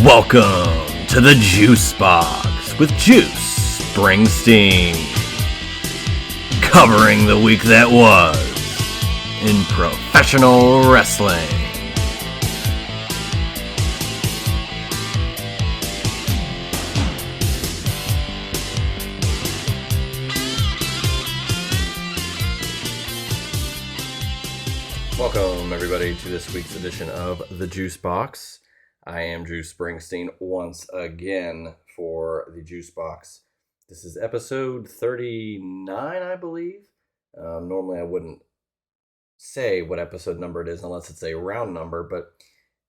Welcome to the Juice Box with Juice Springsteen, covering the week that was in professional wrestling. Welcome everybody to this week's edition of the Juice Box. I am Juice Springsteen once again for the Juice Box. This is episode 39, I believe. Normally I wouldn't say what episode number it is unless it's a round number, but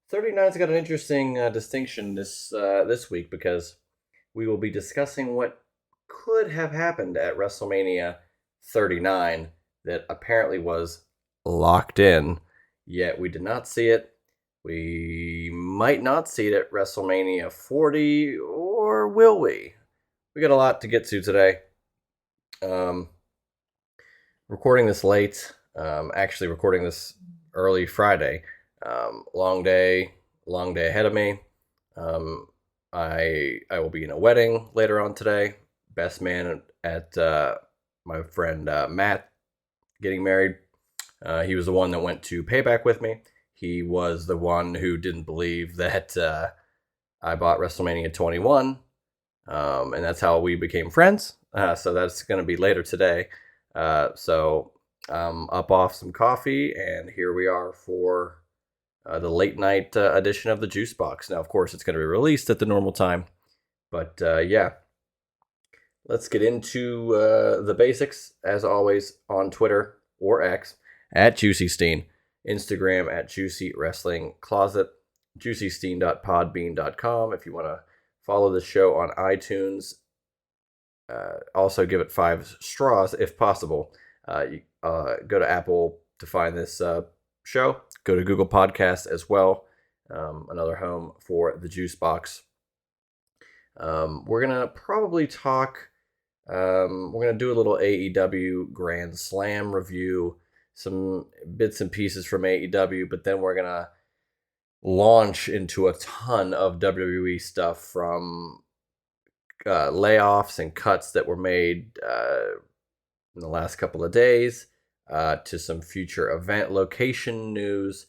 39's got an interesting distinction this week because we will be discussing what could have happened at WrestleMania 39 that apparently was locked in, yet we did not see it. We might not see it at WrestleMania 40, or will we? We got a lot to get to today. Recording this late, actually recording this early Friday. Long day ahead of me. I will be in a wedding later on today. Best man at my friend Matt getting married. He was the one that went to Payback with me. He was the one who didn't believe that I bought WrestleMania 21, and that's how we became friends. So that's going to be later today. So I'm up off some coffee, and here we are for the late night edition of the Juice Box. Now, of course, it's going to be released at the normal time, but yeah. Let's get into the basics, as always, on Twitter or X, at JuicySteen. Instagram at Juicy Wrestling Closet, juicysteen.podbean.com if you want to follow the show on iTunes. Also give it 5 straws if possible. Go to Apple to find this show. Go to Google Podcasts as well. Another home for the Juice Box. We're going to probably talk, we're going to do a little AEW Grand Slam review, some bits and pieces from AEW, but then we're going to launch into a ton of WWE stuff, from layoffs and cuts that were made in the last couple of days, to some future event location news,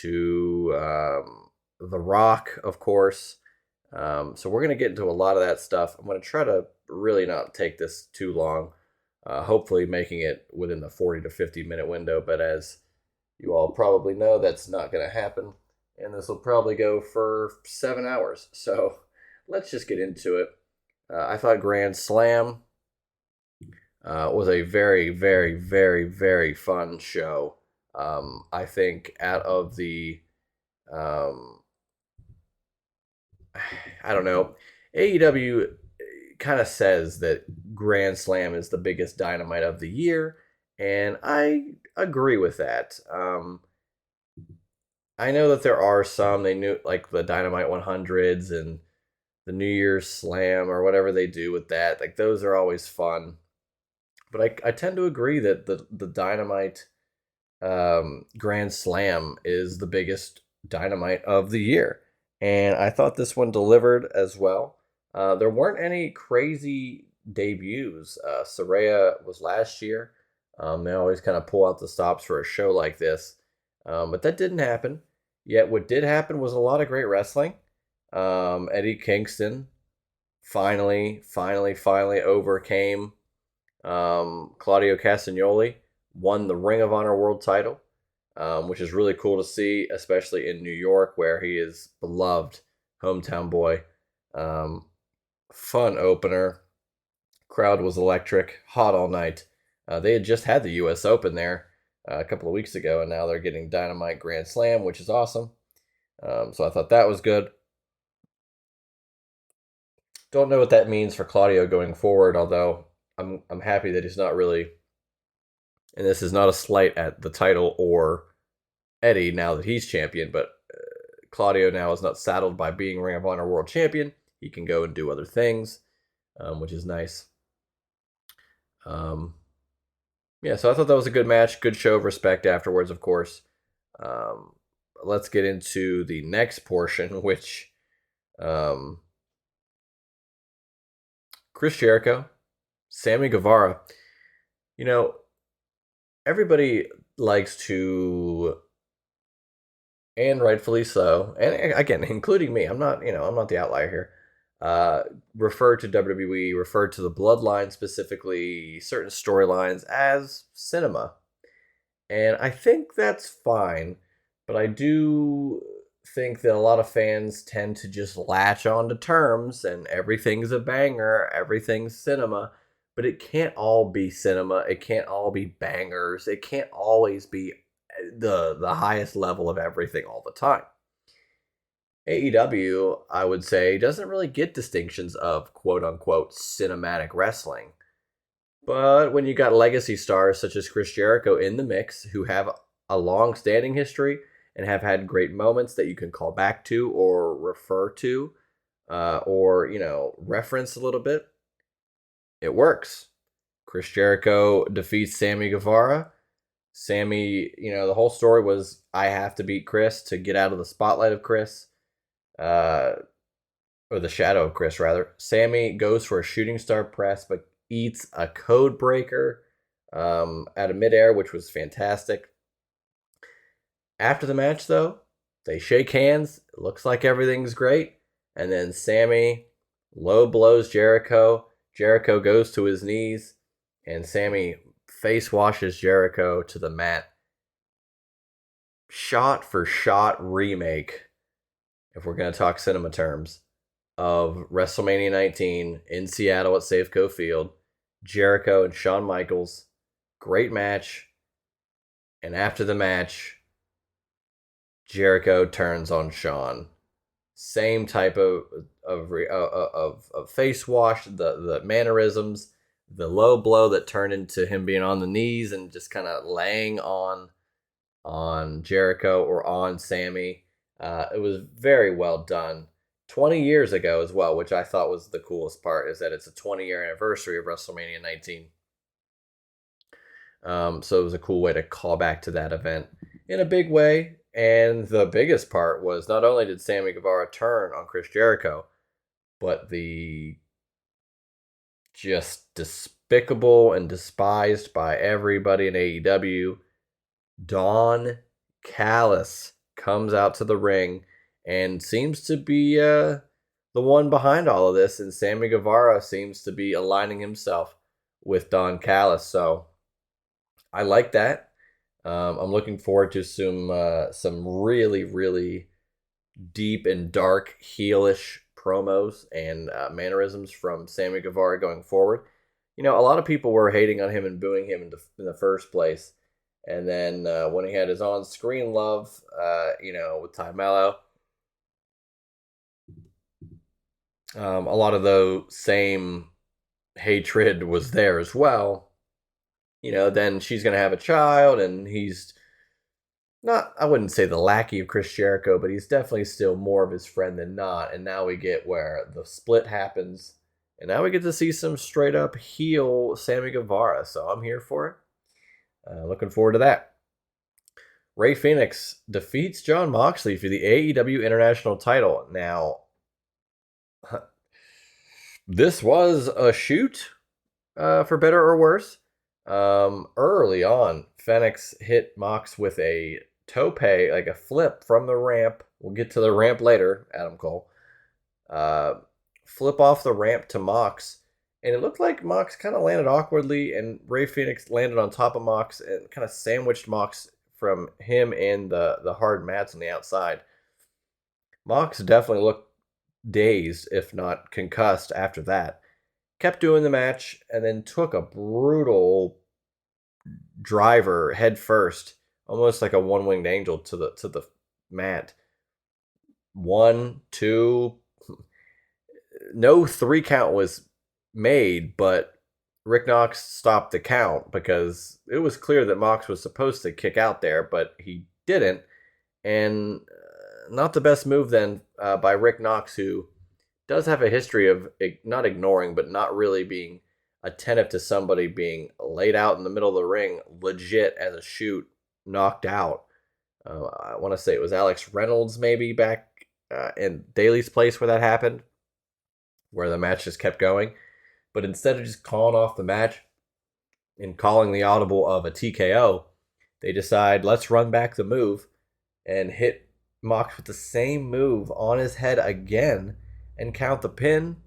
to The Rock, of course. So we're going to get into a lot of that stuff. I'm going to try to really not take this too long. Hopefully making it within the 40 to 50 minute window, but as you all probably know, that's not going to happen, and this will probably go for 7 hours. So let's just get into it. I thought Grand Slam was a very, very, very, very fun show. I think out of the, I don't know, AEW kind of says that Grand Slam is the biggest Dynamite of the year, and I agree with that. I know that there are some, they knew, like the Dynamite 100s and the New Year's Slam or whatever they do with that. Like, those are always fun. But I tend to agree that the Dynamite Grand Slam is the biggest Dynamite of the year. And I thought this one delivered as well. There weren't any crazy debuts. Saraya was last year. They always kind of pull out the stops for a show like this. But that didn't happen. Yet what did happen was a lot of great wrestling. Eddie Kingston finally overcame Claudio Castagnoli, won the Ring of Honor World title, which is really cool to see, especially in New York, where he is beloved, hometown boy. Fun opener. Crowd was electric, hot all night. They had just had the U.S. Open there a couple of weeks ago, and now they're getting Dynamite Grand Slam, which is awesome. So I thought that was good. Don't know what that means for Claudio going forward, although I'm happy that he's not really, and this is not a slight at the title or Eddie now that he's champion, but Claudio now is not saddled by being Ring of Honor World Champion. He can go and do other things, which is nice. Yeah, so I thought that was a good match, good show of respect afterwards, of course. Let's get into the next portion, which Um, Chris Jericho, Sammy Guevara. You know, everybody likes to, and rightfully so, and again, including me. I'm not the outlier here. Uh, Refer to WWE, refer to the Bloodline specifically, certain storylines as cinema. And I think that's fine, but I do think that a lot of fans tend to just latch on to terms and everything's a banger, everything's cinema, but it can't all be cinema, it can't all be bangers, it can't always be the highest level of everything all the time. AEW, I would say, doesn't really get distinctions of quote unquote cinematic wrestling. But when you got legacy stars such as Chris Jericho in the mix, who have a long standing history and have had great moments that you can call back to or refer to, or, reference a little bit, it works. Chris Jericho defeats Sammy Guevara. Sammy, the whole story was I have to beat Chris to get out of the spotlight of Chris, uh, or the shadow of Chris, rather. Sammy goes for a shooting star press, but eats a code breaker out of midair, which was fantastic. After the match, though, they shake hands. It looks like everything's great. And then Sammy low blows Jericho. Jericho goes to his knees, and Sammy face washes Jericho to the mat. Shot for shot remake, if we're going to talk cinema terms, of WrestleMania 19 in Seattle at Safeco Field. Jericho and Shawn Michaels. Great match. And after the match, Jericho turns on Shawn. Same type of face wash, the mannerisms, the low blow that turned into him being on the knees and just kind of laying on Jericho or on Sammy. It was very well done. 20 years ago as well, which I thought was the coolest part, is that it's a 20-year anniversary of WrestleMania 19. So it was a cool way to call back to that event in a big way. And the biggest part was not only did Sammy Guevara turn on Chris Jericho, but the just despicable and despised by everybody in AEW, Don Callis comes out to the ring and seems to be the one behind all of this. And Sammy Guevara seems to be aligning himself with Don Callis. So I like that. I'm looking forward to some really, really deep and dark heelish promos and mannerisms from Sammy Guevara going forward. A lot of people were hating on him and booing him in the first place. And then when he had his on-screen love, with Ty Mello, a lot of the same hatred was there as well. Then she's going to have a child, and he's not, I wouldn't say the lackey of Chris Jericho, but he's definitely still more of his friend than not. And now we get where the split happens, and now we get to see some straight up heel Sammy Guevara. So I'm here for it. Looking forward to that. Rey Fenix defeats Jon Moxley for the AEW International title. Now, this was a shoot, for better or worse. Early on, Fenix hit Mox with a tope, like a flip from the ramp. We'll get to the ramp later, Adam Cole. Flip off the ramp to Mox, and it looked like Mox kind of landed awkwardly, and Rey Fenix landed on top of Mox and kind of sandwiched Mox from him and the hard mats on the outside. Mox definitely looked dazed, if not concussed, after that. Kept doing the match, and then took a brutal driver head first, almost like a one-winged angel to the mat. 1, 2, no 3 count was made, but Rick Knox stopped the count because it was clear that Mox was supposed to kick out there, but he didn't. And not the best move then by Rick Knox, who does have a history of not ignoring, but not really being attentive to somebody being laid out in the middle of the ring, legit as a shoot, knocked out. I want to say it was Alex Reynolds maybe back in Daly's place where that happened, where the match just kept going. But instead of just calling off the match and calling the audible of a TKO, they decide, let's run back the move and hit Mox with the same move on his head again and count the pin.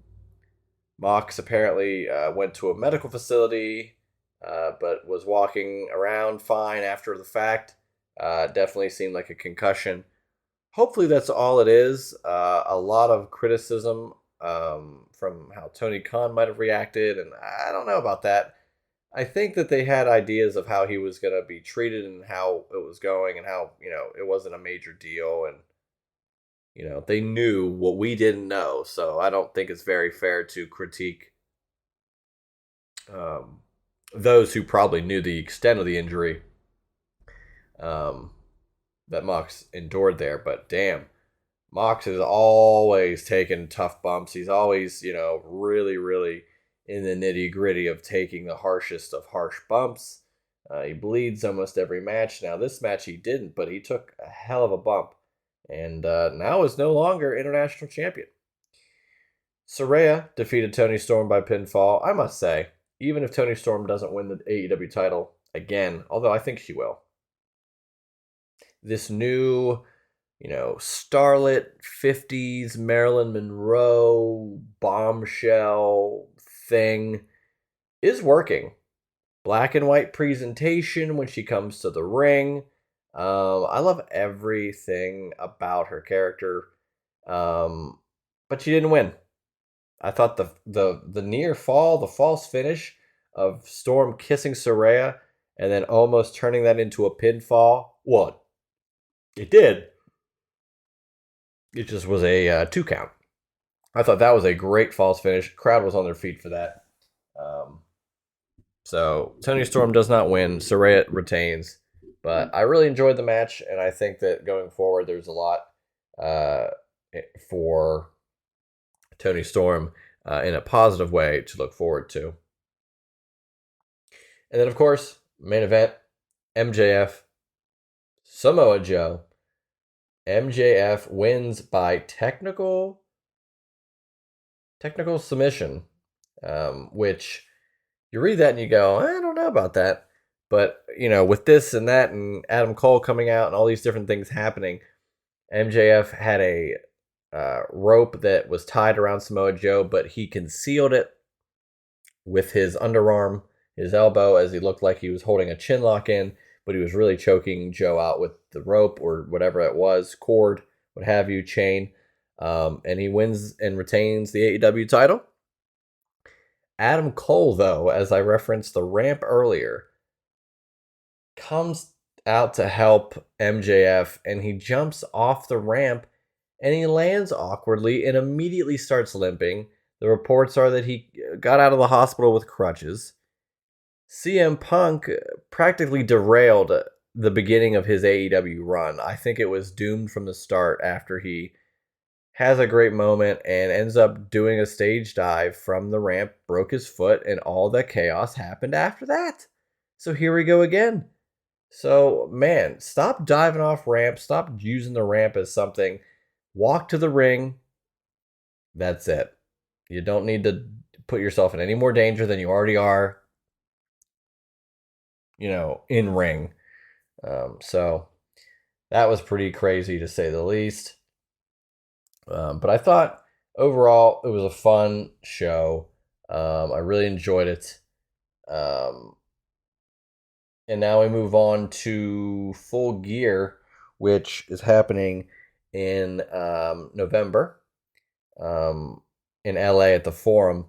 Mox apparently went to a medical facility, but was walking around fine after the fact. Definitely seemed like a concussion. Hopefully that's all it is. A lot of criticism from how Tony Khan might have reacted, and I don't know about that. I think that they had ideas of how he was going to be treated and how it was going and how, it wasn't a major deal. And, they knew what we didn't know. So I don't think it's very fair to critique those who probably knew the extent of the injury that Mox endured there. But damn, Mox is always taking tough bumps. He's always, really, really in the nitty gritty of taking the harshest of harsh bumps. He bleeds almost every match. Now, this match he didn't, but he took a hell of a bump. And now is no longer international champion. Saraya defeated Toni Storm by pinfall. I must say, even if Toni Storm doesn't win the AEW title again, although I think she will, this new, starlet 50s Marilyn Monroe bombshell thing is working. Black and white presentation when she comes to the ring. I love everything about her character, but she didn't win. I thought the near fall, the false finish of Storm kissing Saraya and then almost turning that into a pinfall. What? It did. It just was a 2 count. I thought that was a great false finish. Crowd was on their feet for that. So Toni Storm does not win. Saraya retains. But I really enjoyed the match, and I think that going forward, there's a lot for Toni Storm in a positive way to look forward to. And then, of course, main event, MJF, Samoa Joe. MJF wins by technical submission, which you read that and you go, I don't know about that. But, with this and that and Adam Cole coming out and all these different things happening, MJF had a rope that was tied around Samoa Joe, but he concealed it with his underarm, his elbow, as he looked like he was holding a chin lock in, but he was really choking Joe out with the rope or whatever it was, cord, what have you, chain. And he wins and retains the AEW title. Adam Cole, though, as I referenced the ramp earlier, comes out to help MJF, and he jumps off the ramp, and he lands awkwardly and immediately starts limping. The reports are that he got out of the hospital with crutches. CM Punk practically derailed the beginning of his AEW run. I think it was doomed from the start after he has a great moment and ends up doing a stage dive from the ramp, broke his foot, and all the chaos happened after that. So here we go again. So, man, stop diving off ramps. Stop using the ramp as something. Walk to the ring. That's it. You don't need to put yourself in any more danger than you already are, in ring. So that was pretty crazy to say the least. But I thought overall it was a fun show. I really enjoyed it. And now we move on to Full Gear, which is happening in November in LA at the Forum.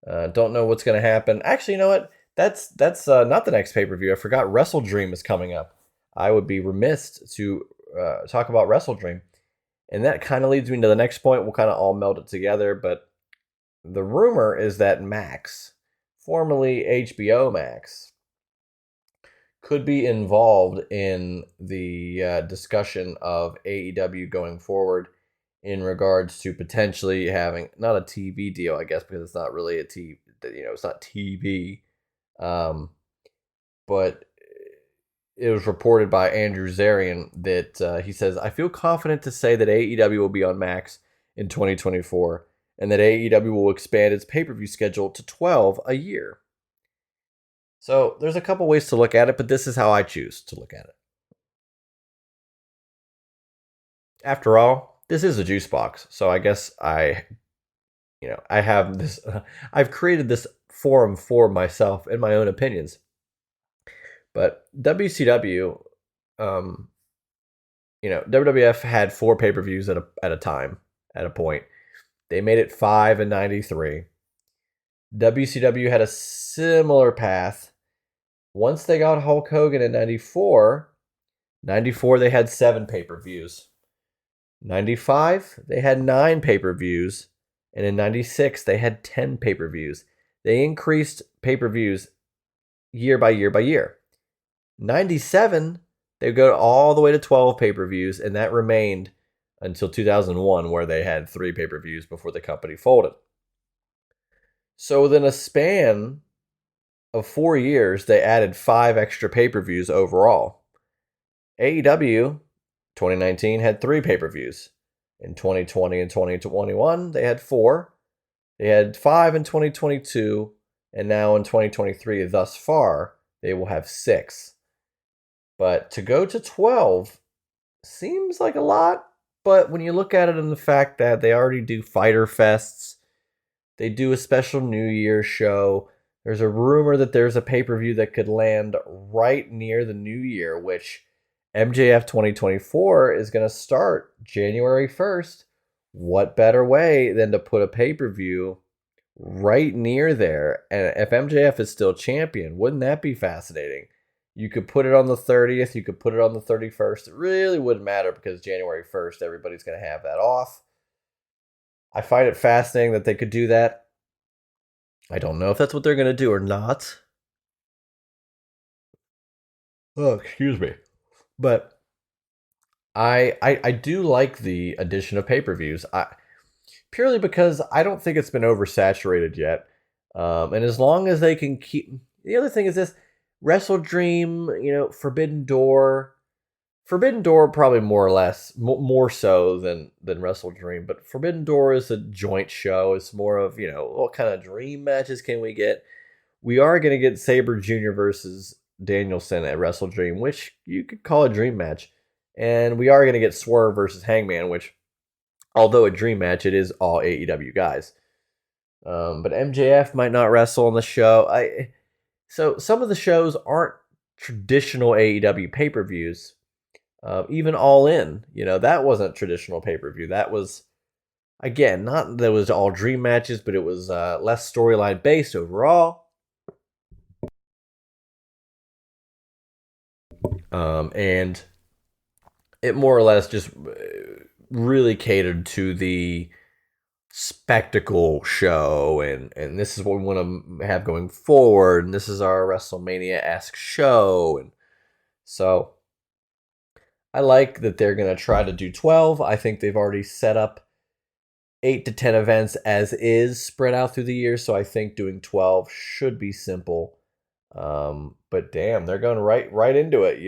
Don't know what's going to happen. Actually, you know what? That's not the next pay-per-view. I forgot Wrestle Dream is coming up. I would be remiss to talk about Wrestle Dream. And that kind of leads me to the next point. We'll kind of all meld it together. But the rumor is that Max, formerly HBO Max, could be involved in the discussion of AEW going forward in regards to potentially having, not a TV deal, I guess, because it's not really a TV, it's not TV. But it was reported by Andrew Zarian that he says, I feel confident to say that AEW will be on Max in 2024 and that AEW will expand its pay-per-view schedule to 12 a year. So there's a couple ways to look at it, but this is how I choose to look at it. After all, this is a juice box, so I guess I have this, I've created this forum for myself and my own opinions. But WCW, WWF had 4 pay-per-views at a time, at a point. They made it 5 in 93. WCW had a similar path. Once they got Hulk Hogan in 94 they had 7 pay-per-views. 95, they had 9 pay-per-views. And in 96, they had 10 pay-per-views. They increased pay-per-views year by year by year. 97, they go all the way to 12 pay-per-views, and that remained until 2001, where they had 3 pay-per-views before the company folded. So within a span of 4 years, they added 5 extra pay-per-views overall. AEW, 2019, had 3 pay-per-views. In 2020 and 2021, they had 4. They had 5 in 2022, and now in 2023, thus far, they will have 6. But to go to 12 seems like a lot, but when you look at it in the fact that they already do Fighter Fests, they do a special New Year show, there's a rumor that there's a pay-per-view that could land right near the New Year, which MJF 2024 is going to start January 1st. What better way than to put a pay-per-view right near there? And if MJF is still champion, wouldn't that be fascinating? You could put it on the 30th. You could put it on the 31st. It really wouldn't matter because January 1st, everybody's going to have that off. I find it fascinating that they could do that. I don't know if that's what they're going to do or not. Oh, excuse me. But I do like the addition of pay-per-views. Purely because I don't think it's been oversaturated yet. And as long as they can keep... The other thing is this, Wrestle Dream, Forbidden Door. Forbidden Door probably more or less, more so than Wrestle Dream. But Forbidden Door is a joint show. It's more of, what kind of dream matches can we get? We are going to get Sabre Jr. versus Danielson at Wrestle Dream, which you could call a dream match. And we are going to get Swerve versus Hangman, which, although a dream match, it is all AEW guys. But MJF might not wrestle on the show. So some of the shows aren't traditional AEW pay-per-views. Even All In, that wasn't traditional pay-per-view. That was, again, not that it was all dream matches, but it was less storyline based overall. And it more or less just really catered to the spectacle show, and this is what we want to have going forward, and this is our WrestleMania-esque show, and so I like that they're going to try to do 12. I think they've already set up 8 to 10 events as is spread out through the year, so I think doing 12 should be simple. But damn, they're going right into it,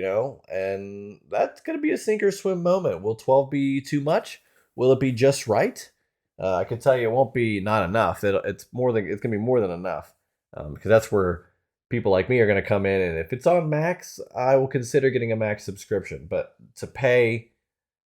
and that's going to be a sink or swim moment. Will 12 be too much? Will it be just right? I can tell you it won't be not enough. It's going to be more than enough, because that's where people like me are going to come in. And if it's on Max, I will consider getting a Max subscription. But to pay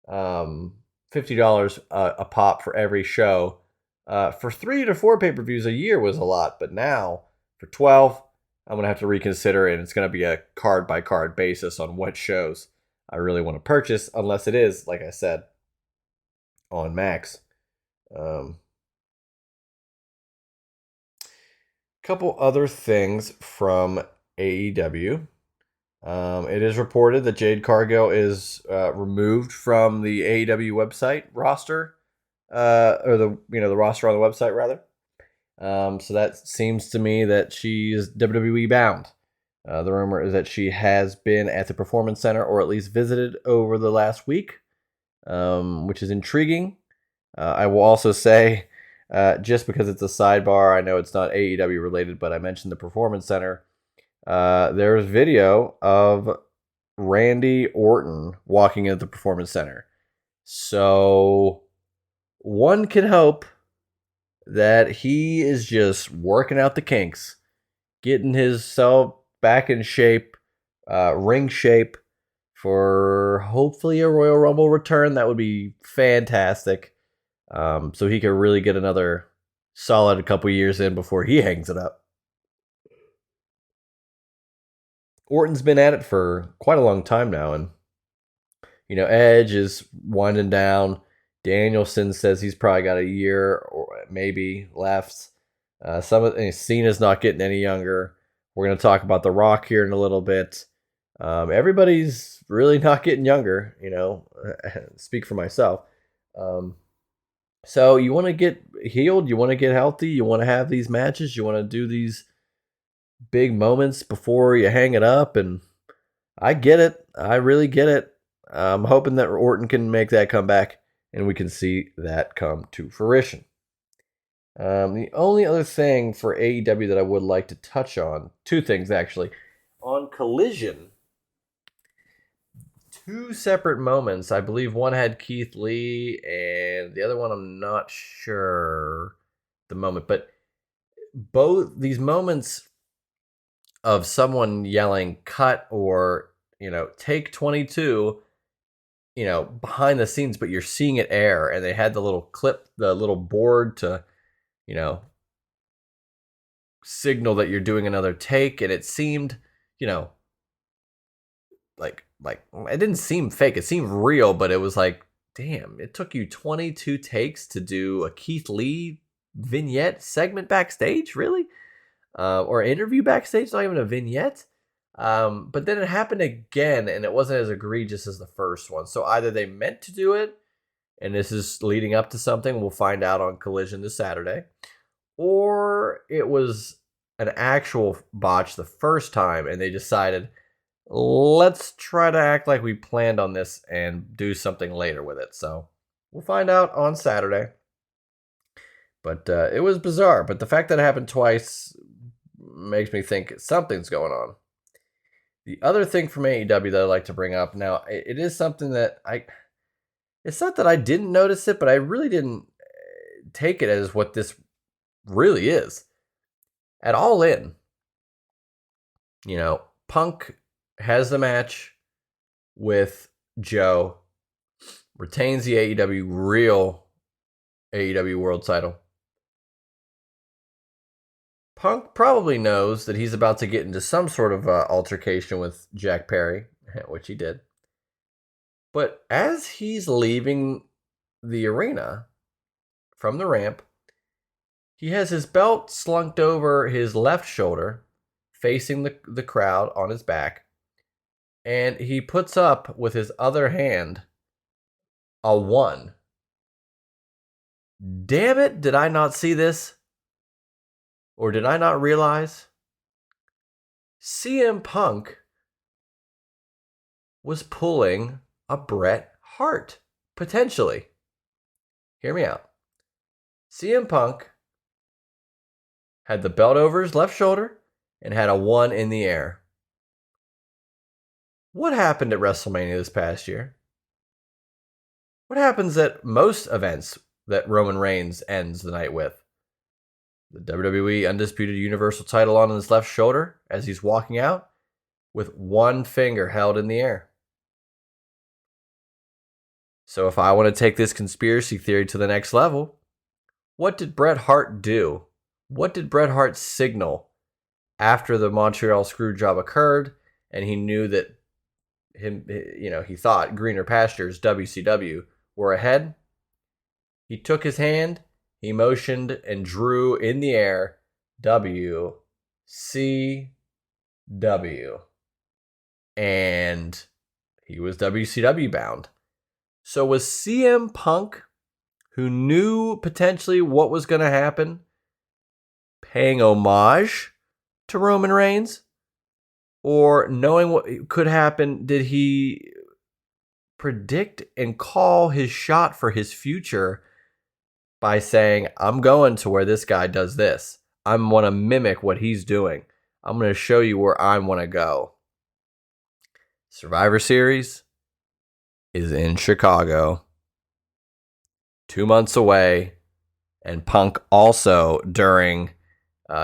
$50 a pop for every show for 3 to 4 pay-per-views a year was a lot. But now for 12, I'm going to have to reconsider, and it's going to be a card-by-card basis on what shows I really want to purchase, unless it is, like I said, on Max. Couple other things from AEW. It is reported that Jade Cargill is removed from the AEW website roster, or the roster on the website rather. So that seems to me that she's WWE bound. The rumor is that she has been at the Performance Center, or at least visited over the last week, which is intriguing. I will also say, just because it's a sidebar, I know it's not AEW related, but I mentioned the Performance Center. There's video of Randy Orton walking into the Performance Center. So one can hope that he is just working out the kinks, getting himself back in shape, ring shape, for hopefully a Royal Rumble return. That would be fantastic. So he could really get another solid couple years in before he hangs it up. Orton's been at it for quite a long time now, and Edge is winding down. Danielson says he's probably got a year or maybe left. Cena's not getting any younger. We're going to talk about The Rock here in a little bit. Everybody's really not getting younger, speak for myself. So you want to get healed, you want to get healthy, you want to have these matches, you want to do these big moments before you hang it up, and I get it. I really get it. I'm hoping that Orton can make that comeback, and we can see that come to fruition. The only other thing for AEW that I would like to touch on, two things actually. On Collision, two separate moments. I believe one had Keith Lee, and the other one I'm not sure the moment. But both these moments of someone yelling cut or, take 22, behind the scenes, but you're seeing it air, and they had the little clip, the little board to, signal that you're doing another take, and it seemed, like it didn't seem fake. It seemed real, but it was like, damn, it took you 22 takes to do a Keith Lee vignette segment backstage, really? Or interview backstage, not even a vignette. But then it happened again, and it wasn't as egregious as the first one. So either they meant to do it, and this is leading up to something we'll find out on Collision this Saturday, or it was an actual botch the first time, and they decided, let's try to act like we planned on this and do something later with it. So we'll find out on Saturday. But it was bizarre. But the fact that it happened twice makes me think something's going on. The other thing from AEW that I'd like to bring up, now, it is something that it's not that I didn't notice it, but I really didn't take it as what this really is. At All In, Punk has the match with Joe, retains the real AEW World title. Punk probably knows that he's about to get into some sort of altercation with Jack Perry, which he did. But as he's leaving the arena from the ramp, he has his belt slunked over his left shoulder, facing the crowd on his back, and he puts up with his other hand a 1. Damn it, did I not see this? Or did I not realize? CM Punk was pulling a Bret Hart, potentially. Hear me out. CM Punk had the belt over his left shoulder and had a 1 in the air. What happened at WrestleMania this past year? What happens at most events that Roman Reigns ends the night with? The WWE Undisputed Universal title on his left shoulder as he's walking out with one finger held in the air. So if I want to take this conspiracy theory to the next level, what did Bret Hart do? What did Bret Hart signal after the Montreal Screwjob occurred and he knew that he thought greener pastures, WCW, were ahead? He took his hand, he motioned and drew in the air WCW. And he was WCW bound. So was CM Punk, who knew potentially what was going to happen, paying homage to Roman Reigns? Or knowing what could happen, did he predict and call his shot for his future by saying, I'm going to where this guy does this. I want to mimic what he's doing. I'm going to show you where I want to go. Survivor Series is in Chicago, 2 months away, and Punk also, during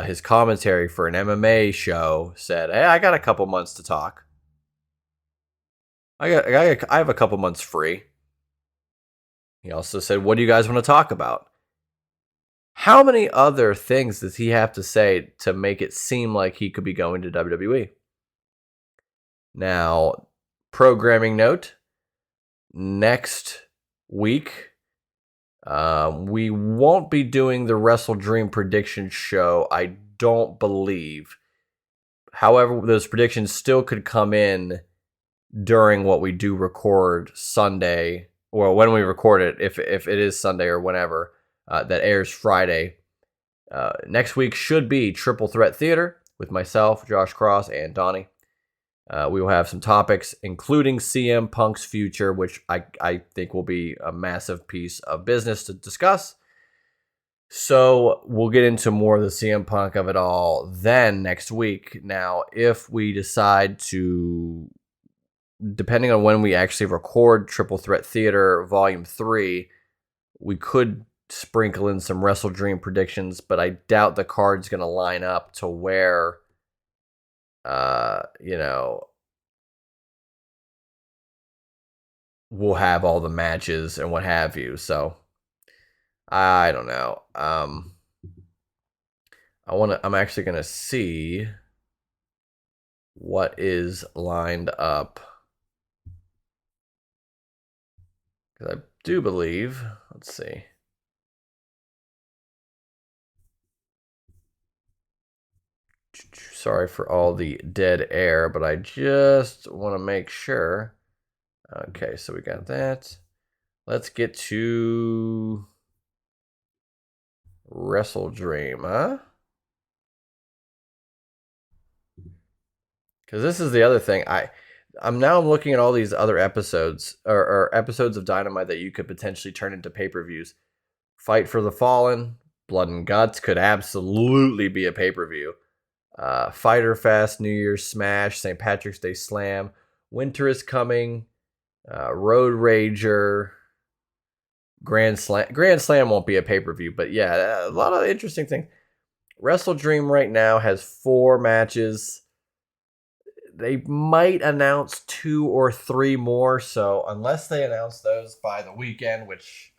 his commentary for an MMA show, said, "Hey, I got a couple months to talk. I have a couple months free." He also said, "What do you guys want to talk about?" How many other things does he have to say to make it seem like he could be going to WWE? Now, programming note, next week, we won't be doing the Wrestle Dream prediction show, I don't believe. However, those predictions still could come in during what we do record Sunday, or when we record it, if it is Sunday or whenever, that airs Friday. Next week should be Triple Threat Theater with myself, Josh Cross, and Donnie. We will have some topics, including CM Punk's future, which I think will be a massive piece of business to discuss. So we'll get into more of the CM Punk of it all then next week. Now, if we decide to, depending on when we actually record Triple Threat Theater Volume 3, we could sprinkle in some Wrestle Dream predictions, but I doubt the card's going to line up to where, we'll have all the matches and what have you. So I don't know. I'm actually going to see what is lined up, because I do believe, let's see. Sorry for all the dead air, but I just want to make sure. Okay, so we got that. Let's get to Wrestle Dream, huh? Because this is the other thing. I'm now looking at all these other episodes, or episodes of Dynamite that you could potentially turn into pay-per-views. Fight for the Fallen, Blood and Guts could absolutely be a pay-per-view. Fyter Fest, New Year's Smash, St. Patrick's Day Slam, Winter is Coming, Road Rager, Grand Slam. Grand Slam won't be a pay-per-view, but yeah, a lot of interesting things. Wrestle Dream right now has 4 matches. They might announce 2 or 3 more, so unless they announce those by the weekend, which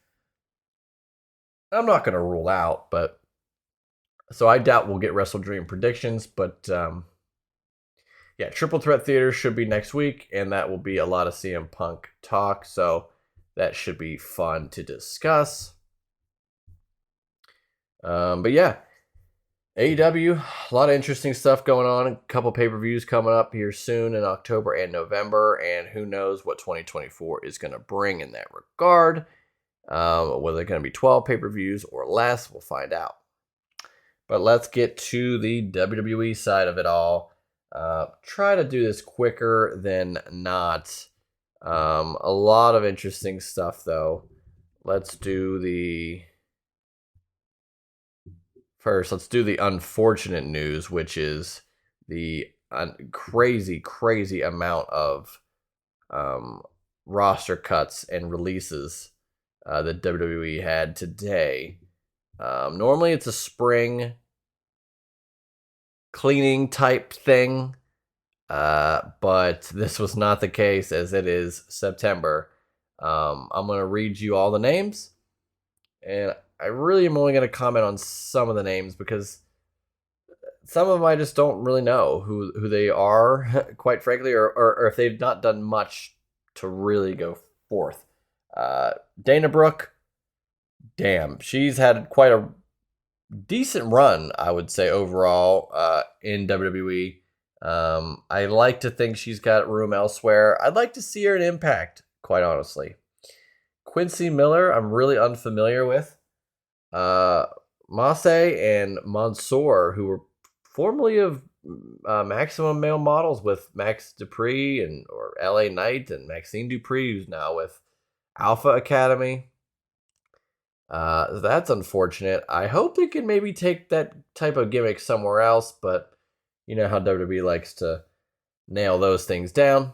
I'm not going to rule out, but so I doubt we'll get Wrestle Dream predictions, but yeah, Triple Threat Theater should be next week, and that will be a lot of CM Punk talk, so that should be fun to discuss. But yeah, AEW, a lot of interesting stuff going on. A couple pay-per-views coming up here soon in October and November, and who knows what 2024 is going to bring in that regard. Whether they're going to be 12 pay-per-views or less, we'll find out. But let's get to the WWE side of it all. Try to do this quicker than not. A lot of interesting stuff, though. Let's do the unfortunate news, which is the crazy amount of roster cuts and releases that WWE had today. Normally it's a spring cleaning type thing, but this was not the case, as it is September. I'm going to read you all the names, and I really am only going to comment on some of the names because some of them I just don't really know who they are, quite frankly, or if they've not done much to really go forth. Dana Brooke, damn, she's had quite a decent run, I would say, overall in WWE. I like to think she's got room elsewhere. I'd like to see her in Impact, quite honestly. Quincy Miller, I'm really unfamiliar with. Masse and Mansoor, who were formerly of Maximum Male Models with Max Dupree or LA Knight, and Maxine Dupree, who's now with Alpha Academy. That's unfortunate. I hope they can maybe take that type of gimmick somewhere else, but you know how WWE likes to nail those things down.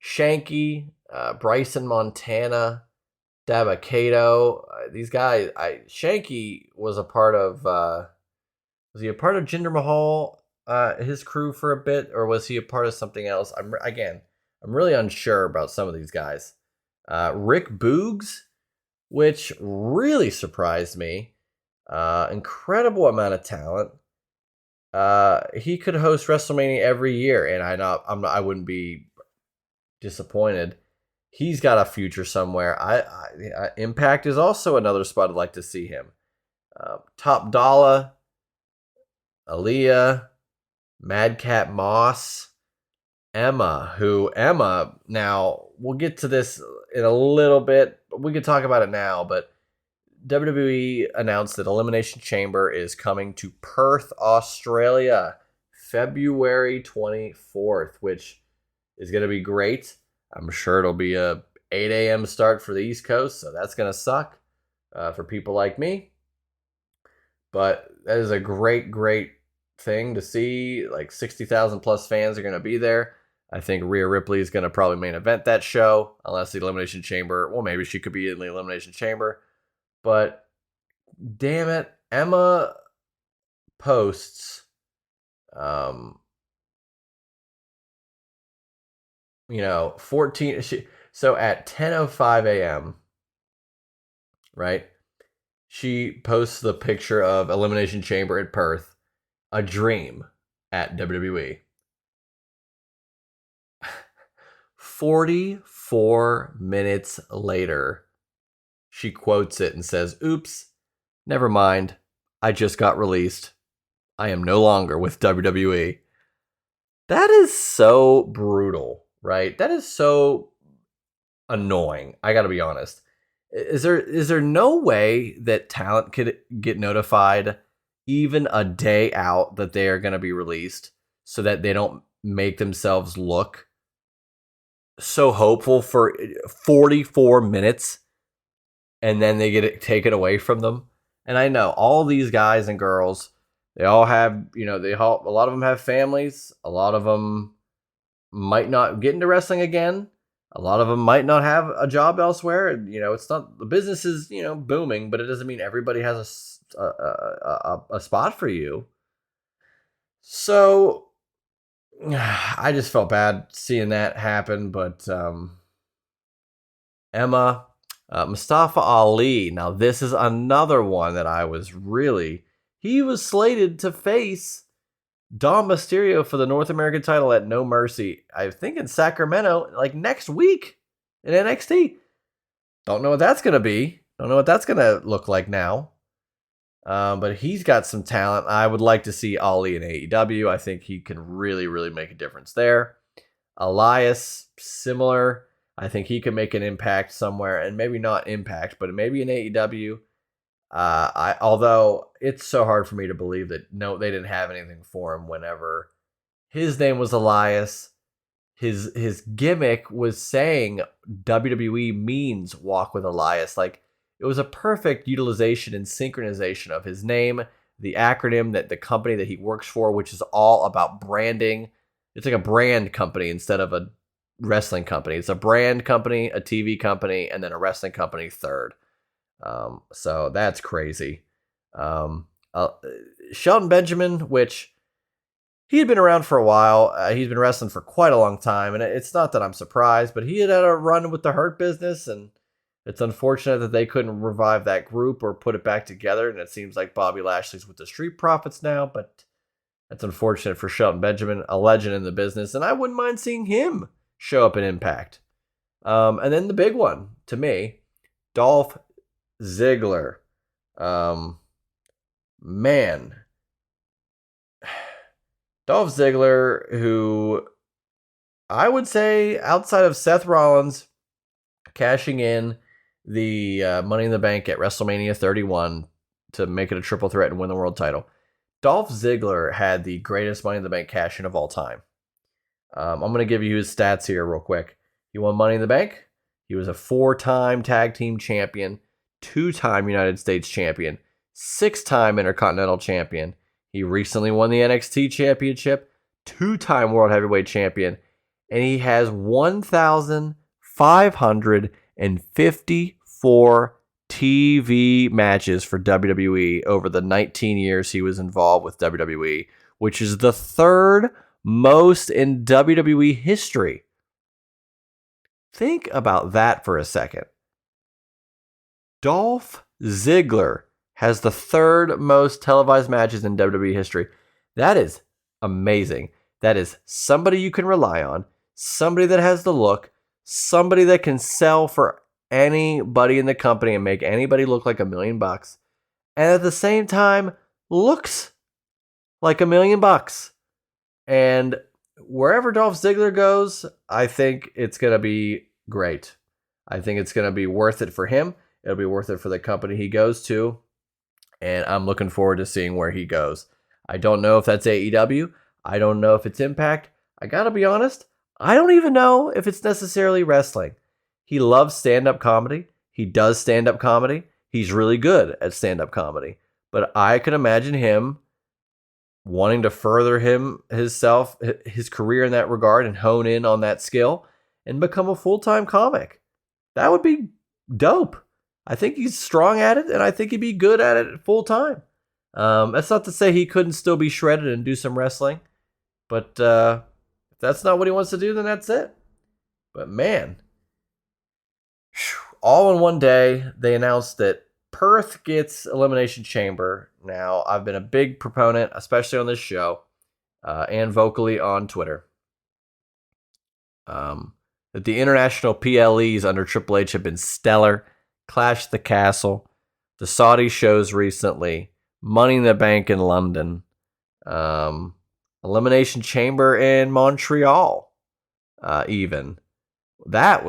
Shanky, Bryson Montana, Dabakato. These guys, Shanky was a part of. Was he a part of Jinder Mahal, his crew for a bit, or was he a part of something else? I'm really unsure about some of these guys. Rick Boogs, which really surprised me. Incredible amount of talent. He could host WrestleMania every year, and I wouldn't be disappointed. He's got a future somewhere. Impact is also another spot I'd like to see him. Top Dollar, Aaliyah, Madcap Moss, Emma, now, we'll get to this in a little bit. We could talk about it now, but WWE announced that Elimination Chamber is coming to Perth, Australia, February 24th, which is going to be great. I'm sure it'll be a 8 a.m. start for the East Coast, so that's going to suck for people like me. But that is a great, great thing to see. Like 60,000 plus fans are going to be there. I think Rhea Ripley is going to probably main event that show, unless the Elimination Chamber, well, maybe she could be in the Elimination Chamber. But damn it, Emma posts, 14. So at 10:05 a.m., right? She posts the picture of Elimination Chamber at Perth, a dream at WWE. 44 minutes later, she quotes it and says, "Oops, never mind. I just got released. I am no longer with WWE." That is so brutal, right? That is so annoying. I got to be honest. Is there no way that talent could get notified even a day out that they are going to be released so that they don't make themselves look so hopeful for 44 minutes and then they get it taken away from them? And I know all these guys and girls, they all have, a lot of them have families. A lot of them might not get into wrestling again. A lot of them might not have a job elsewhere. It's not, the business is, booming, but it doesn't mean everybody has a spot for you. So I just felt bad seeing that happen. But Emma, Mustafa Ali. Now this is another one that he was slated to face Dom Mysterio for the North American title at No Mercy, I think in Sacramento, like next week in NXT. Don't know what that's going to be. Don't know what that's going to look like now. But he's got some talent. I would like to see Ali in AEW. I think he can really, really make a difference there. Elias, similar. I think he can make an impact somewhere, and maybe not impact, but maybe in AEW. Although it's so hard for me to believe that they didn't have anything for him whenever his name was Elias. His gimmick was saying WWE means walk with Elias. Like, it was a perfect utilization and synchronization of his name, the acronym that the company that he works for, which is all about branding. It's like a brand company instead of a wrestling company. It's a brand company, a TV company, and then a wrestling company third. So that's crazy. Shelton Benjamin, which he had been around for a while. He's been wrestling for quite a long time, and it's not that I'm surprised, but he had a run with the Hurt Business, and it's unfortunate that they couldn't revive that group or put it back together, and it seems like Bobby Lashley's with the Street Profits now, but that's unfortunate for Shelton Benjamin, a legend in the business, and I wouldn't mind seeing him show up in Impact. And then the big one, to me, Dolph Ziggler. Man. Dolph Ziggler, who I would say outside of Seth Rollins cashing in the Money in the Bank at WrestleMania 31 to make it a triple threat and win the world title, Dolph Ziggler had the greatest Money in the Bank cash in of all time. I'm going to give you his stats here real quick. He won Money in the Bank. He was a 4-time tag team champion, 2-time United States champion, 6-time Intercontinental champion. He recently won the NXT championship, 2-time World Heavyweight champion, and he has 1,554 TV matches for WWE over the 19 years he was involved with WWE, which is the third most in WWE history. Think about that for a second. Dolph Ziggler has the third most televised matches in WWE history. That is amazing. That is somebody you can rely on, somebody that has the look, somebody that can sell for anybody in the company and make anybody look like $1 million, and at the same time looks like $1 million. And wherever Dolph Ziggler goes, I think it's going to be great. I think it's going to be worth it for him. It'll be worth it for the company he goes to. And I'm looking forward to seeing where he goes. I don't know if that's AEW. I don't know if it's Impact. I got to be honest, I don't even know if it's necessarily wrestling. He loves stand-up comedy. He does stand-up comedy. He's really good at stand-up comedy. But I can imagine him wanting to further his career in that regard and hone in on that skill and become a full-time comic. That would be dope. I think he's strong at it, and I think he'd be good at it full-time. That's not to say he couldn't still be shredded and do some wrestling, but if that's not what he wants to do, then that's it. But man, all in one day, they announced that Perth gets Elimination Chamber. Now, I've been a big proponent, especially on this show, and vocally on Twitter, that the international PLEs under Triple H have been stellar. Clash at the Castle, the Saudi shows recently, Money in the Bank in London, Elimination Chamber in Montreal, even. That,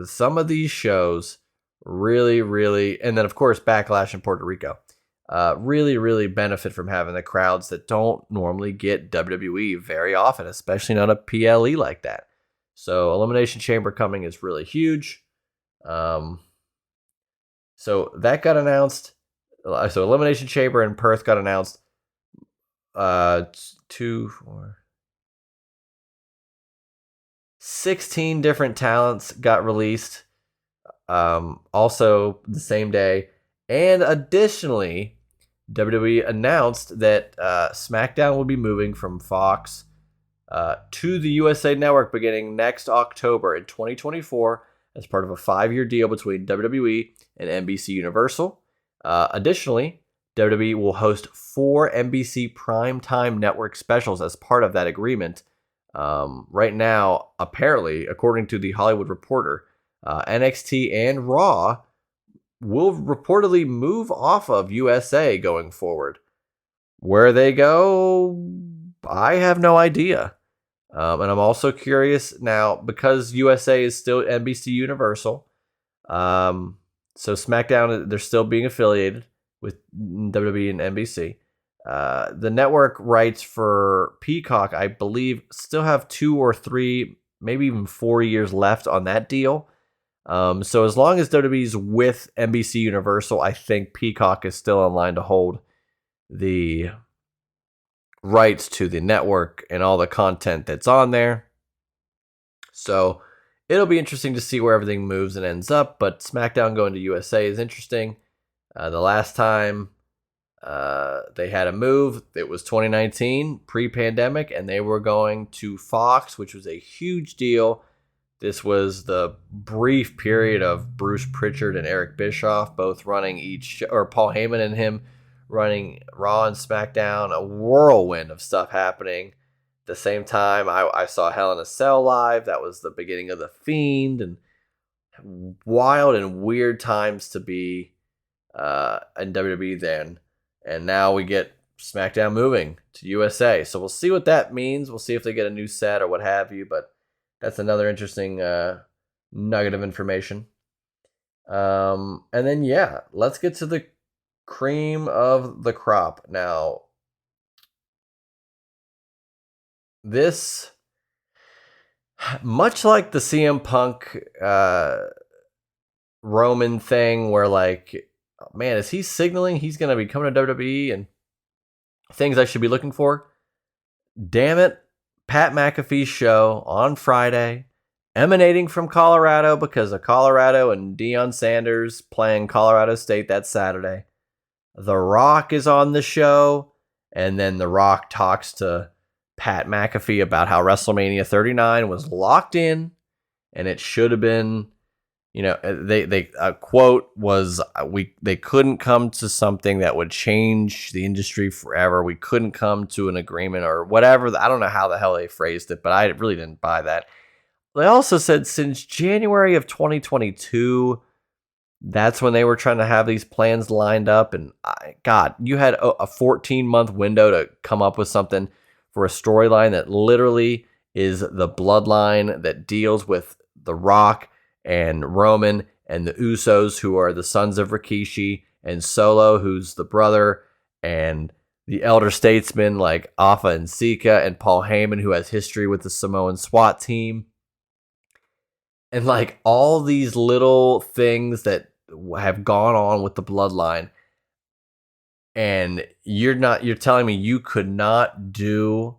some of these shows really, really, and then of course Backlash in Puerto Rico, really, really benefit from having the crowds that don't normally get WWE very often, especially not a PLE like that. So Elimination Chamber coming is really huge. So that got announced. So Elimination Chamber in Perth got announced. 16 different talents got released. Also the same day. And additionally, WWE announced that SmackDown will be moving from Fox to the USA Network beginning next October in 2024 as part of a 5-year deal between WWE and NBC Universal. Additionally, WWE will host 4 NBC primetime network specials as part of that agreement. Right now, apparently, according to The Hollywood Reporter, NXT and Raw will reportedly move off of USA going forward. Where they go, I have no idea. And I'm also curious now, because USA is still NBC Universal, so SmackDown, they're still being affiliated with WWE and NBC. The network rights for Peacock, I believe, still have 2 or 3, maybe even 4 years left on that deal. So as long as WWE's with NBC Universal, I think Peacock is still in line to hold the rights to the network and all the content that's on there. So it'll be interesting to see where everything moves and ends up, but SmackDown going to USA is interesting. The last time they had a move, it was 2019, pre-pandemic, and they were going to Fox, which was a huge deal. This was the brief period of Bruce Pritchard and Eric Bischoff both running each, or Paul Heyman and him running Raw and SmackDown, a whirlwind of stuff happening. At the same time, I saw Hell in a Cell live. That was the beginning of The Fiend, and wild and weird times to be in WWE then. And now we get SmackDown moving to USA. So we'll see what that means. We'll see if they get a new set or what have you, but that's another interesting nugget of information. And then, yeah, let's get to the cream of the crop. Now, this, much like the CM Punk Roman thing, where like, man, is he signaling he's going to be coming to WWE and things I should be looking for? Damn it, Pat McAfee's show on Friday, emanating from Colorado because of Colorado and Deion Sanders playing Colorado State that Saturday. The Rock is on the show, and then The Rock talks to Pat McAfee about how WrestleMania 39 was locked in, and it should have been, they a quote was they couldn't come to something that would change the industry forever. We couldn't come to an agreement or whatever. I don't know how the hell they phrased it, but I really didn't buy that. They also said since January of 2022, that's when they were trying to have these plans lined up. And God, you had a 14-month window to come up with something for a storyline that literally is the bloodline that deals with The Rock and Roman and the Usos, who are the sons of Rikishi, and Solo, who's the brother, and the elder statesmen like Alpha and Sika, and Paul Heyman, who has history with the Samoan SWAT team. And like all these little things that have gone on with the bloodline. And you're telling me you could not do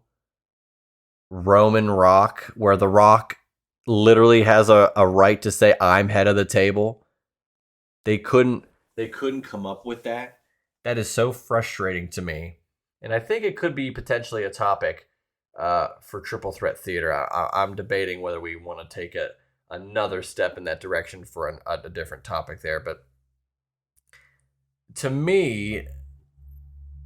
Roman Rock, where The Rock literally has a right to say, I'm head of the table. They couldn't come up with that. That is so frustrating to me. And I think it could be potentially a topic for Triple Threat Theater. I'm debating whether we want to take another step in that direction for a different topic there. But to me,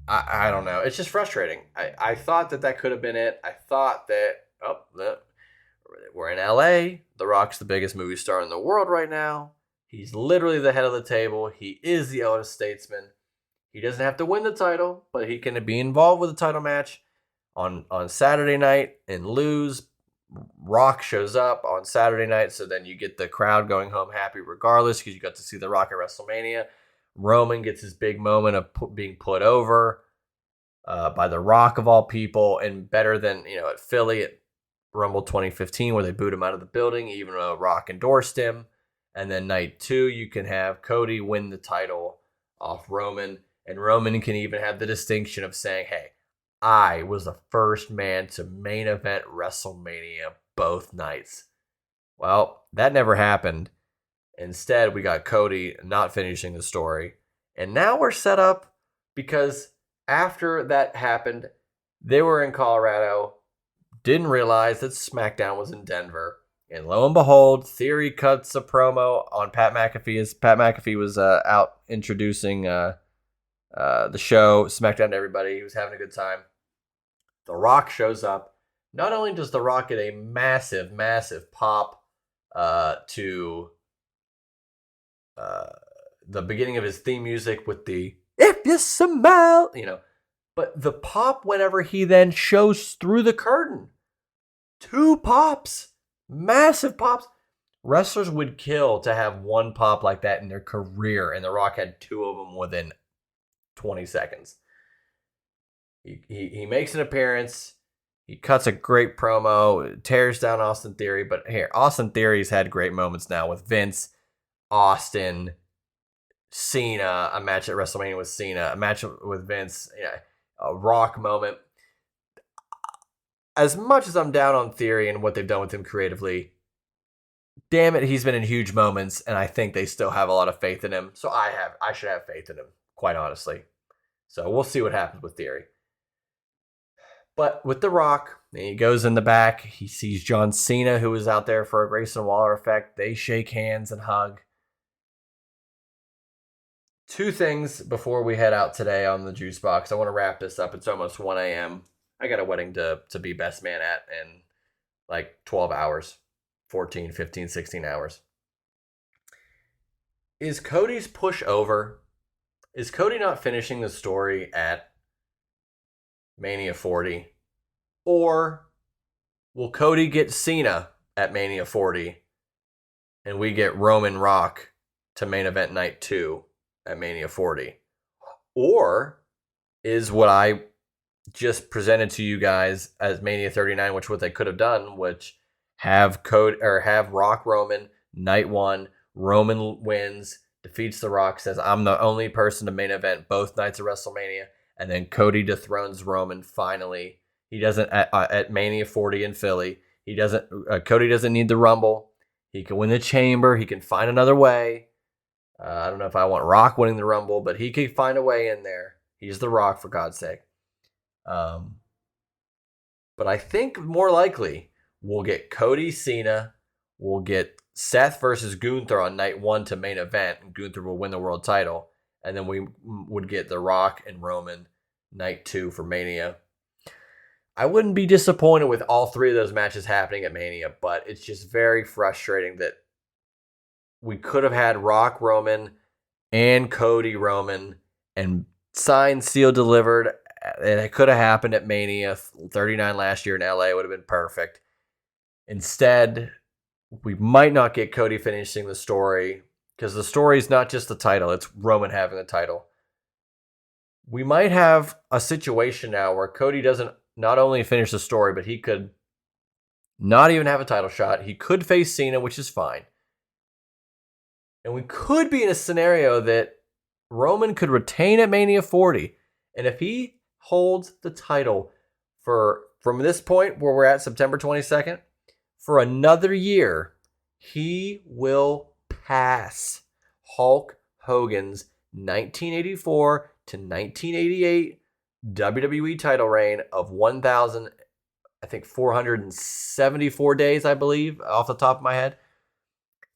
I don't know. It's just frustrating. I thought that could have been it. I thought that, we're in LA. The Rock's the biggest movie star in the world right now. He's literally the head of the table. He is the elder statesman. He doesn't have to win the title, but he can be involved with a title match on Saturday night and lose. Rock shows up on Saturday night, so then you get the crowd going home happy regardless because you got to see The Rock at WrestleMania. Roman gets his big moment of being put over by The Rock of all people, and better than at Philly at Rumble 2015 where they booed him out of the building even though Rock endorsed him. And then night 2 you can have Cody win the title off Roman, and Roman can even have the distinction of saying, hey, I was the first man to main event WrestleMania both nights. Well, that never happened. Instead, we got Cody not finishing the story. And now we're set up because after that happened, they were in Colorado, didn't realize that SmackDown was in Denver. And lo and behold, Theory cuts a promo on Pat McAfee as Pat McAfee was out introducing the show, SmackDown to everybody. He was having a good time. The Rock shows up. Not only does The Rock get a massive, massive pop to the beginning of his theme music with the "If You Smell," but the pop whenever he then shows through the curtain. 2 pops. Massive pops. Wrestlers would kill to have one pop like that in their career, and The Rock had 2 of them within 20 seconds. He makes an appearance. He cuts a great promo, tears down Austin Theory. But here, Austin Theory's had great moments now with Vince, Austin, Cena, a match at WrestleMania with Cena, a match with Vince, a Rock moment. As much as I'm down on Theory and what they've done with him creatively, damn it, he's been in huge moments, and I think they still have a lot of faith in him. So I should have faith in him, quite honestly. So we'll see what happens with Theory. But with The Rock, he goes in the back. He sees John Cena, who was out there for a Grayson Waller effect. They shake hands and hug. 2 things before we head out today on the Juice Box. I want to wrap this up. It's almost 1 a.m. I got a wedding to be best man at in like 12 hours, 14, 15, 16 hours. Is Cody's push over? Is Cody not finishing the story at Mania 40? Or will Cody get Cena at Mania 40 and we get Roman Rock to main event night 2 at Mania 40? Or is what I just presented to you guys as Mania 39, which what they could have done, which have Rock Roman night 1, Roman wins, defeats The Rock, says I'm the only person to main event both nights of WrestleMania, and then Cody dethrones Roman finally. He doesn't at Mania 40 in Philly. He doesn't. Cody doesn't need the Rumble. He can win the Chamber. He can find another way. I don't know if I want Rock winning the Rumble, but he could find a way in there. He's the Rock, for God's sake. But I think more likely we'll get Cody, Cena. We'll get Seth versus Gunther on night 1 to main event, and Gunther will win the world title. And then we would get The Rock and Roman night 2 for Mania. I wouldn't be disappointed with all 3 of those matches happening at Mania, but it's just very frustrating that we could have had Rock Roman and Cody Roman and signed, sealed, delivered. And it could have happened at Mania 39 last year in LA. It would have been perfect. Instead, we might not get Cody finishing the story because the story is not just the title. It's Roman having the title. We might have a situation now where Cody doesn't not only finish the story, but he could not even have a title shot. He could face Cena, which is fine. And we could be in a scenario that Roman could retain at Mania 40. And if he holds the title from this point where we're at September 22nd, for another year, he will pass Hulk Hogan's 1984 to 1988 WWE title reign of 474 days, I believe, off the top of my head.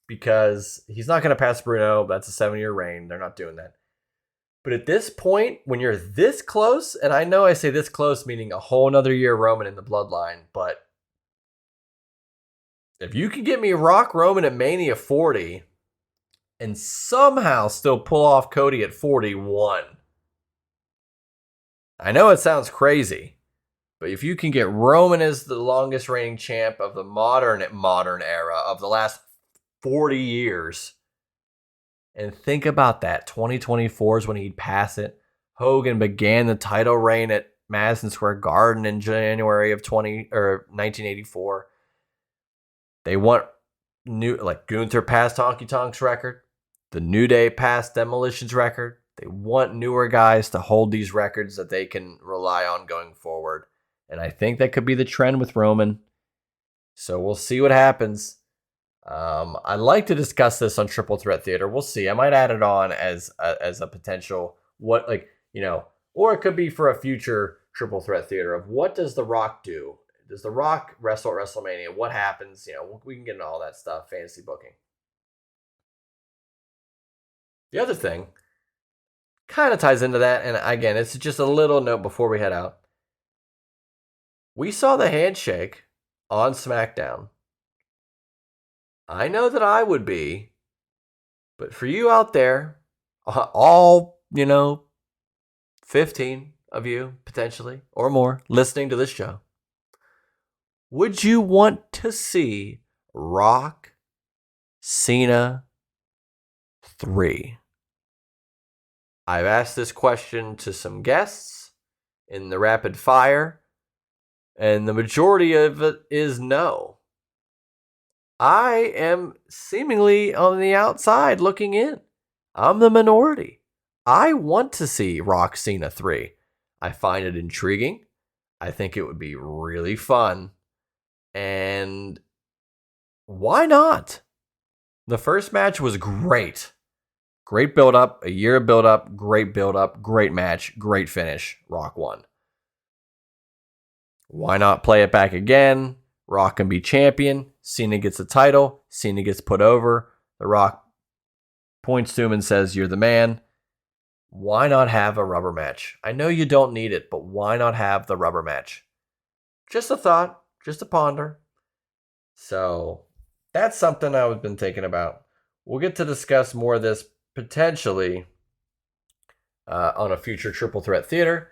Because he's not going to pass Bruno. That's a 7-year reign. They're not doing that. But at this point, when you're this close, and I know I say this close, meaning a whole another year Roman in the bloodline, but if you can get me Rock Roman at Mania 40 and somehow still pull off Cody at 41, I know it sounds crazy, but if you can get Roman as the longest reigning champ of the modern era of the last 40 years, and think about that, 2024 is when he'd pass it. Hogan began the title reign at Madison Square Garden in January of 1984. They want Gunther passed Honky Tonk's record. The New Day passed Demolition's record. They want newer guys to hold these records that they can rely on going forward. And I think that could be the trend with Roman. So we'll see what happens. I'd like to discuss this on Triple Threat Theater. We'll see. I might add it on as a potential or it could be for a future Triple Threat Theater of what does The Rock do? Does The Rock wrestle at WrestleMania? What happens? We can get into all that stuff, fantasy booking. The other thing kind of ties into that, and again, it's just a little note before we head out. We saw the handshake on SmackDown. I know that I would be, but for you out there, all, 15 of you, potentially, or more, listening to this show, would you want to see Rock Cena 3? I've asked this question to some guests in the rapid fire, and the majority of it is no. I am seemingly on the outside looking in. I'm the minority. I want to see Rock Cena 3. I find it intriguing. I think it would be really fun. And why not? The first match was great. Great build-up, a year of build-up, great build-up, great match, great finish. Rock won. Why not play it back again? Rock can be champion. Cena gets the title. Cena gets put over. The Rock points to him and says, "You're the man." Why not have a rubber match? I know you don't need it, but why not have the rubber match? Just a thought, just a ponder. So that's something I've been thinking about. We'll get to discuss more of this potentially on a future Triple Threat Theater.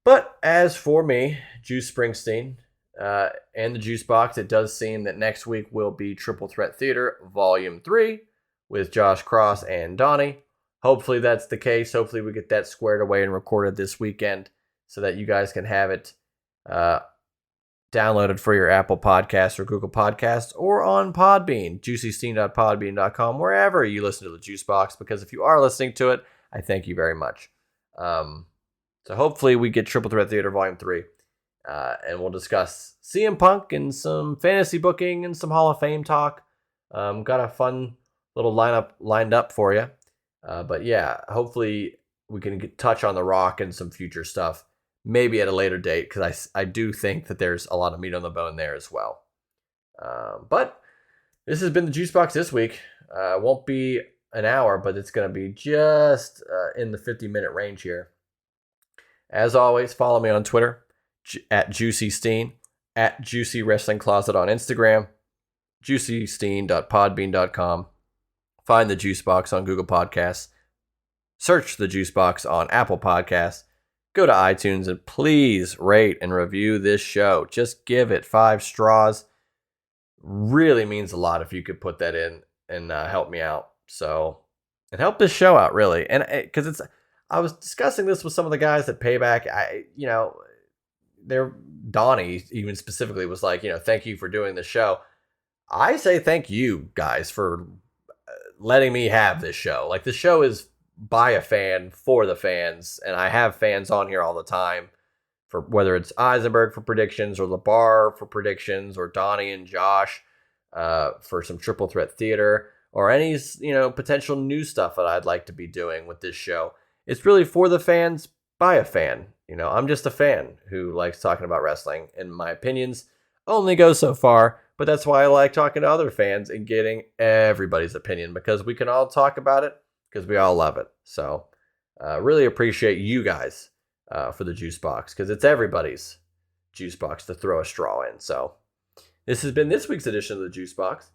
But as for me, Juice Springsteen, and the Juice Box, it does seem that next week will be Triple Threat Theater Volume 3 with Josh Cross and Donnie. Hopefully that's the case. Hopefully we get that squared away and recorded this weekend so that you guys can have it downloaded for your Apple Podcasts or Google Podcasts or on Podbean, juicysteam.podbean.com, wherever you listen to the Juice Box, because if you are listening to it, I thank you very much. So hopefully we get Triple Threat Theater Volume 3. And we'll discuss CM Punk and some fantasy booking and some Hall of Fame talk. Got a fun little lineup lined up for you. But yeah, hopefully we can touch on The Rock and some future stuff, maybe at a later date, because I do think that there's a lot of meat on the bone there as well. But this has been the Juice Box this week. Won't be an hour, but it's going to be just in the 50-minute range here. As always, follow me on Twitter, at JuicySteen, at Juicy Wrestling Closet on Instagram, juicysteen.podbean.com. Find the Juice Box on Google Podcasts. Search the Juice Box on Apple Podcasts. Go to iTunes and please rate and review this show. Just give it 5 straws. Really means a lot if you could put that in and help me out. So, and help this show out, really. And because I was discussing this with some of the guys at Payback. Donnie even specifically was like, thank you for doing the show. I say thank you guys for letting me have this show. Like, the show is by a fan for the fans, and I have fans on here all the time, for whether it's Eisenberg for predictions or LeBar for predictions or Donnie and Josh for some triple threat theater or any potential new stuff that I'd like to be doing with this show. It's really for the fans by a fan. I'm just a fan who likes talking about wrestling, and my opinions only go so far, but that's why I like talking to other fans and getting everybody's opinion, because we can all talk about it because we all love it. So really appreciate you guys for the Juice Box, because it's everybody's Juice Box to throw a straw in. So this has been this week's edition of the Juice Box.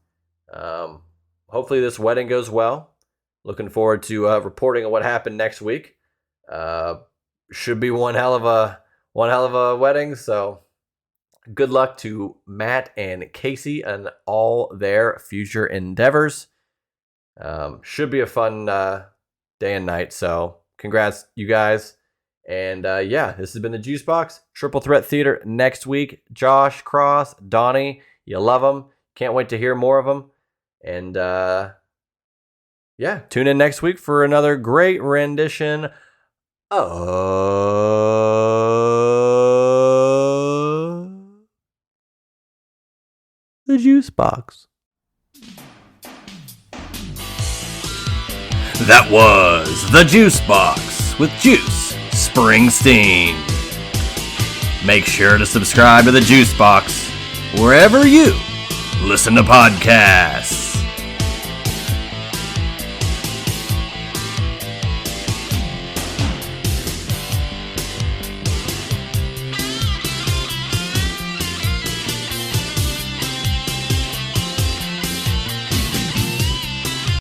Hopefully this wedding goes well. Looking forward to reporting on what happened next week. Should be one hell of a wedding. So good luck to Matt and Casey and all their future endeavors. Should be a fun day and night. So congrats, you guys. And this has been the Juice Box. Triple Threat Theater next week. Josh, Cross, Donnie, you love them. Can't wait to hear more of them. And tune in next week for another great rendition of the Juice Box. That was the Juice Box with Juice Springsteen. Make sure to subscribe to the Juice Box wherever you listen to podcasts.